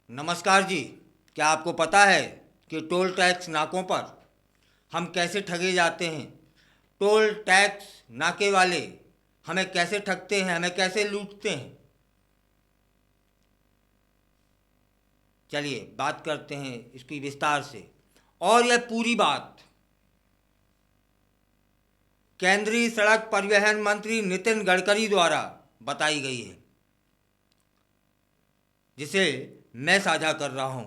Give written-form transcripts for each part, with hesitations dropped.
नमस्कार जी। क्या आपको पता है कि टोल टैक्स नाकों पर हम कैसे ठगे जाते हैं? टोल टैक्स नाके वाले हमें कैसे ठगते हैं, हमें कैसे लूटते हैं? चलिए बात करते हैं इसकी विस्तार से। और यह पूरी बात केंद्रीय सड़क परिवहन मंत्री नितिन गडकरी द्वारा बताई गई है, जिसे मैं साझा कर रहा हूं।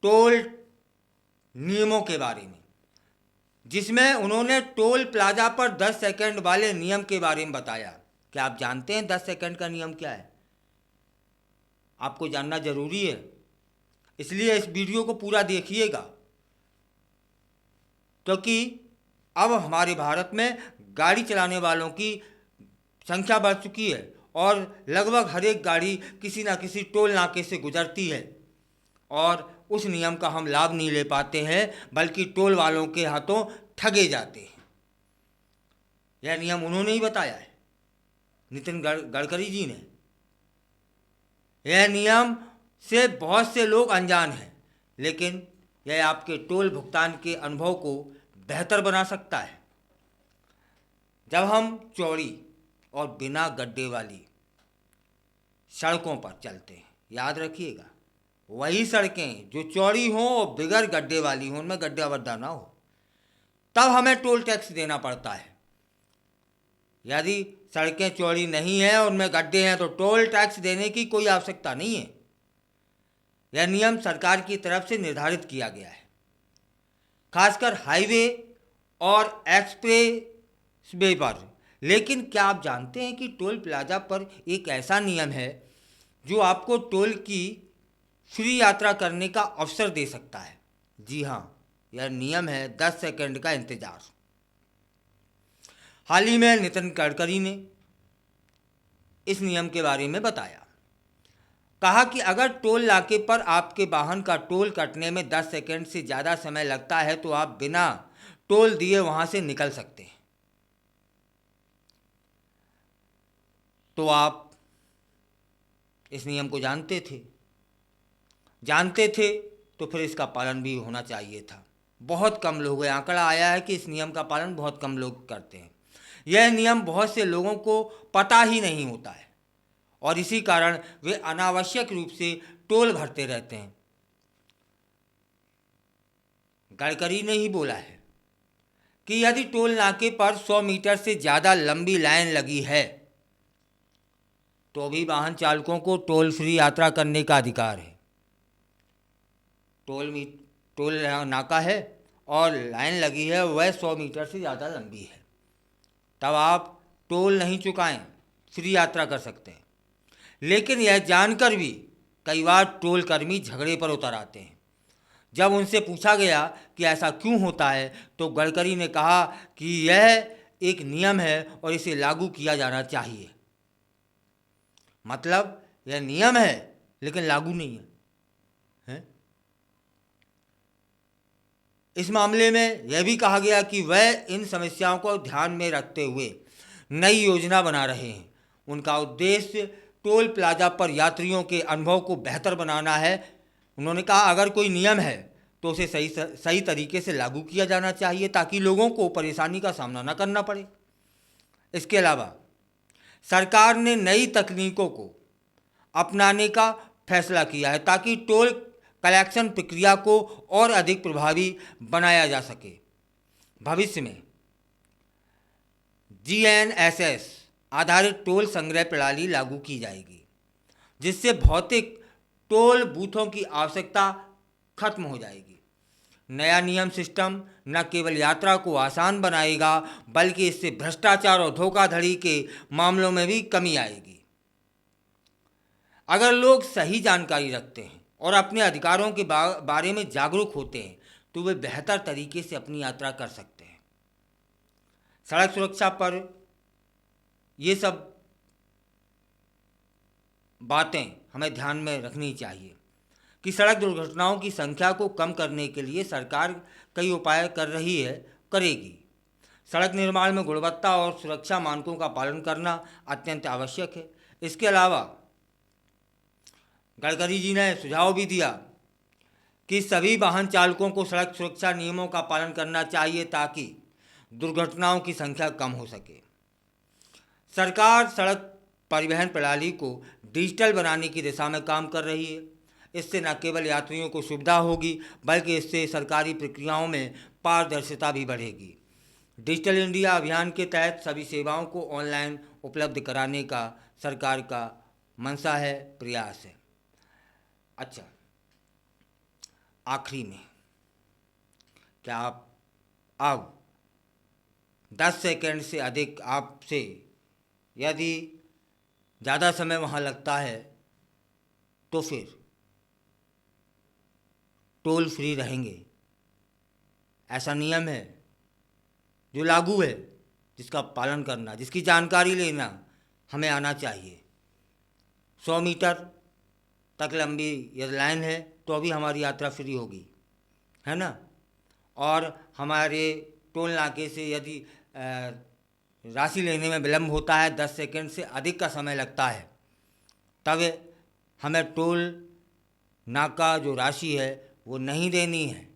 टोल नियमों के बारे में, जिसमें उन्होंने टोल प्लाजा पर 10 सेकंड वाले नियम के बारे में बताया। क्या आप जानते हैं 10 सेकंड का नियम क्या है? आपको जानना जरूरी है, इसलिए इस वीडियो को पूरा देखिएगा, क्योंकि अब हमारे भारत में गाड़ी चलाने वालों की संख्या बढ़ चुकी है और लगभग हर एक गाड़ी किसी न किसी टोल नाके से गुजरती है और उस नियम का हम लाभ नहीं ले पाते हैं, बल्कि टोल वालों के हाथों ठगे जाते हैं। यह नियम उन्होंने ही बताया है, नितिन गडकरी जी ने। यह नियम से बहुत से लोग अनजान हैं, लेकिन यह आपके टोल भुगतान के अनुभव को बेहतर बना सकता है। जब हम चौड़ी और बिना गड्ढे वाली सड़कों पर चलते हैं, याद रखिएगा, वही सड़कें जो चौड़ी हों और बिगर गड्ढे वाली हों, उनमें गड्ढा वड्ढा ना हो, तब हमें टोल टैक्स देना पड़ता है। यदि सड़कें चौड़ी नहीं हैं और उनमें गड्ढे हैं तो टोल टैक्स देने की कोई आवश्यकता नहीं है। यह नियम सरकार की तरफ से निर्धारित किया गया है, खासकर हाईवे और एक्सप्रेस वे पर। लेकिन क्या आप जानते हैं कि टोल प्लाजा पर एक ऐसा नियम है जो आपको टोल की फ्री यात्रा करने का अवसर दे सकता है? जी हाँ, यह नियम है 10 सेकंड का इंतजार। हाल ही में नितिन गडकरी ने इस नियम के बारे में बताया। कहा कि अगर टोल नाके पर आपके वाहन का टोल कटने में 10 सेकंड से ज़्यादा समय लगता है तो आप बिना टोल दिए वहां से निकल सकते हैं। तो आप इस नियम को जानते थे? जानते थे तो फिर इसका पालन भी होना चाहिए था। बहुत कम लोग हैं, आंकड़ा आया है कि इस नियम का पालन बहुत कम लोग करते हैं। यह नियम बहुत से लोगों को पता ही नहीं होता है और इसी कारण वे अनावश्यक रूप से टोल भरते रहते हैं। गडकरी ने ही बोला है कि यदि टोल नाके पर 100 मीटर से ज़्यादा लंबी लाइन लगी है तो भी वाहन चालकों को टोल फ्री यात्रा करने का अधिकार है। टोल नाका है और लाइन लगी है, वह 100 मीटर से ज़्यादा लंबी है, तब आप टोल नहीं चुकाएं, फ्री यात्रा कर सकते हैं। लेकिन यह जानकर भी कई बार टोल कर्मी झगड़े पर उतर आते हैं। जब उनसे पूछा गया कि ऐसा क्यों होता है तो गडकरी ने कहा कि यह एक नियम है और इसे लागू किया जाना चाहिए। मतलब यह नियम है लेकिन लागू नहीं है। इस मामले में यह भी कहा गया कि वह इन समस्याओं को ध्यान में रखते हुए नई योजना बना रहे हैं। उनका उद्देश्य टोल प्लाजा पर यात्रियों के अनुभव को बेहतर बनाना है। उन्होंने कहा अगर कोई नियम है तो उसे सही तरीके से लागू किया जाना चाहिए ताकि लोगों को परेशानी का सामना न करना पड़े। इसके अलावा सरकार ने नई तकनीकों को अपनाने का फैसला किया है ताकि टोल कलेक्शन प्रक्रिया को और अधिक प्रभावी बनाया जा सके। भविष्य में GNSS आधारित टोल संग्रह प्रणाली लागू की जाएगी, जिससे भौतिक टोल बूथों की आवश्यकता खत्म हो जाएगी। नया नियम सिस्टम न केवल यात्रा को आसान बनाएगा बल्कि इससे भ्रष्टाचार और धोखाधड़ी के मामलों में भी कमी आएगी। अगर लोग सही जानकारी रखते हैं और अपने अधिकारों के बारे में जागरूक होते हैं तो वे बेहतर तरीके से अपनी यात्रा कर सकते हैं। सड़क सुरक्षा पर ये सब बातें हमें ध्यान में रखनी चाहिए कि सड़क दुर्घटनाओं की संख्या को कम करने के लिए सरकार कई उपाय कर रही है, करेगी। सड़क निर्माण में गुणवत्ता और सुरक्षा मानकों का पालन करना अत्यंत आवश्यक है। इसके अलावा गडकरी जी ने सुझाव भी दिया कि सभी वाहन चालकों को सड़क सुरक्षा नियमों का पालन करना चाहिए ताकि दुर्घटनाओं की संख्या कम हो सके। सरकार सड़क परिवहन प्रणाली को डिजिटल बनाने की दिशा में काम कर रही है। इससे न केवल यात्रियों को सुविधा होगी बल्कि इससे सरकारी प्रक्रियाओं में पारदर्शिता भी बढ़ेगी। डिजिटल इंडिया अभियान के तहत सभी सेवाओं को ऑनलाइन उपलब्ध कराने का सरकार का मंशा है, प्रयास है। अच्छा, आखिरी में क्या आप अब 10 सेकंड से अधिक आपसे यदि ज़्यादा समय वहाँ लगता है तो फिर टोल फ्री रहेंगे, ऐसा नियम है जो लागू है, जिसका पालन करना, जिसकी जानकारी लेना हमें आना चाहिए। 100 मीटर तक लंबी यदि लाइन है तो अभी हमारी यात्रा फ्री होगी, है ना। और हमारे टोल नाके से यदि राशि लेने में विलम्ब होता है, 10 सेकंड से अधिक का समय लगता है, तब हमें टोल नाका जो राशि है वो नहीं देनी है।